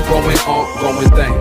flowing, ongoing thing.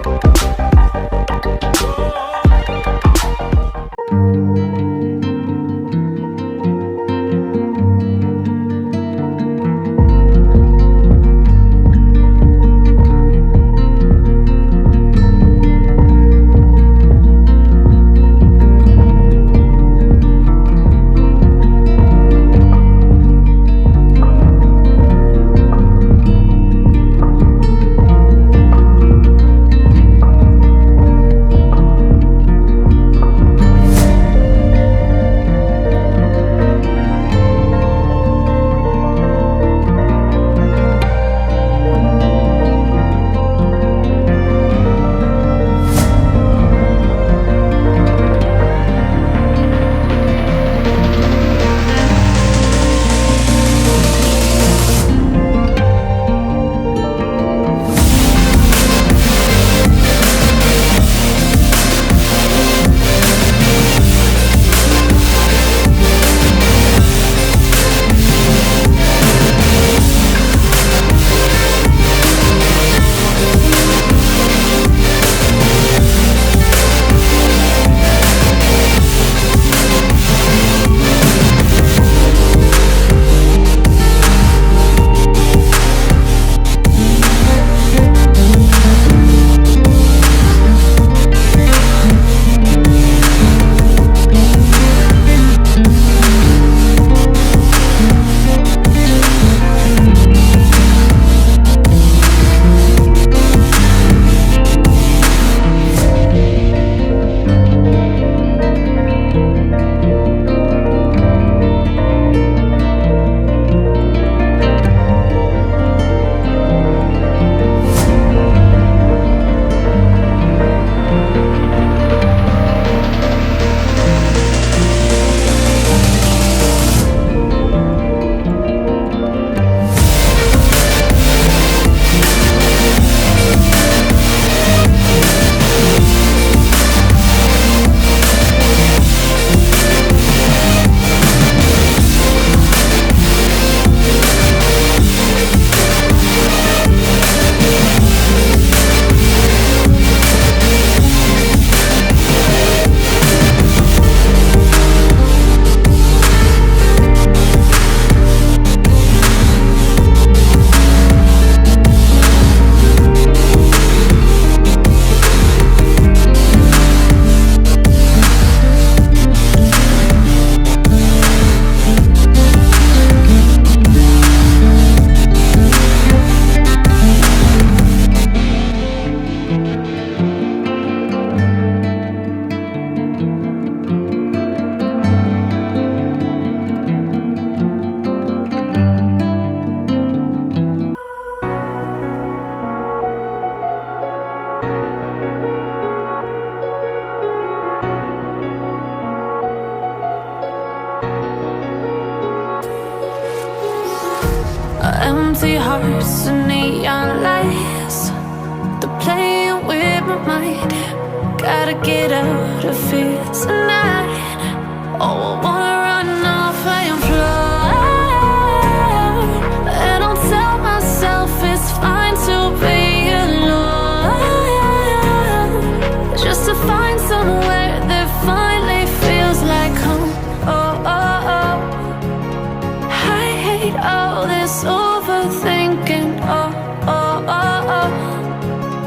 Empty hearts and neon lights, they're playing with my mind. Gotta get out of here tonight. Oh, I wanna run off and fly, and I'll tell myself it's fine to be alone, just to find somewhere that finally feels like home. Oh, oh, oh. I hate all this overthinking. Oh, oh, oh, oh.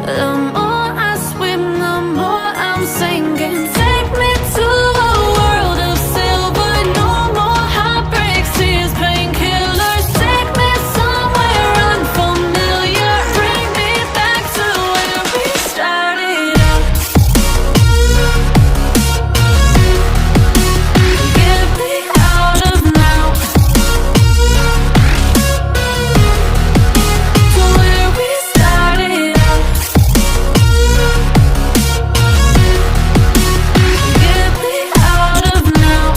The more I swim, the more I'm sinking. Take me to a world of silver. No more heartbreaks, tears, painkillers. Take me somewhere unfamiliar. Bring me back to where we started out. Get me out of now, to where we started out. Get me out of now,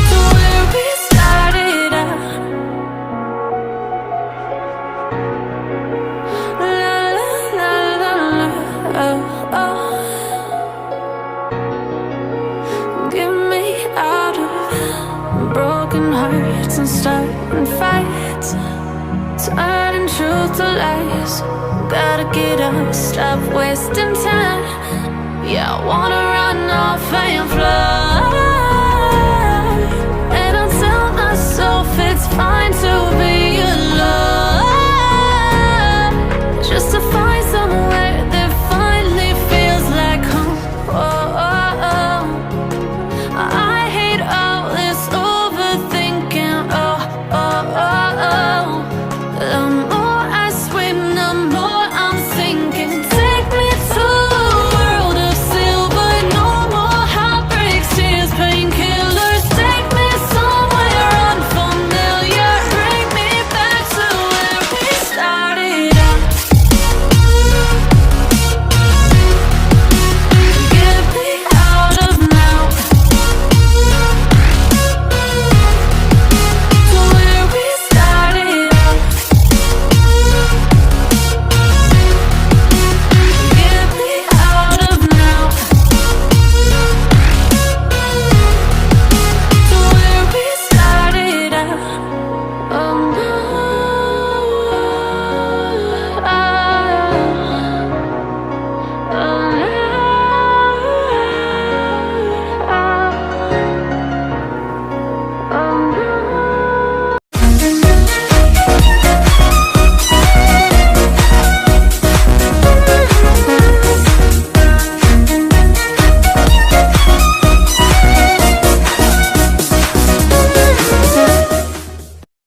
to where we started out. La la la la la, oh, oh. Get me out of broken hearts and starting fights. turning truth to lies. Gotta get up, stop wasting time. Yeah, I wanna run off and fly.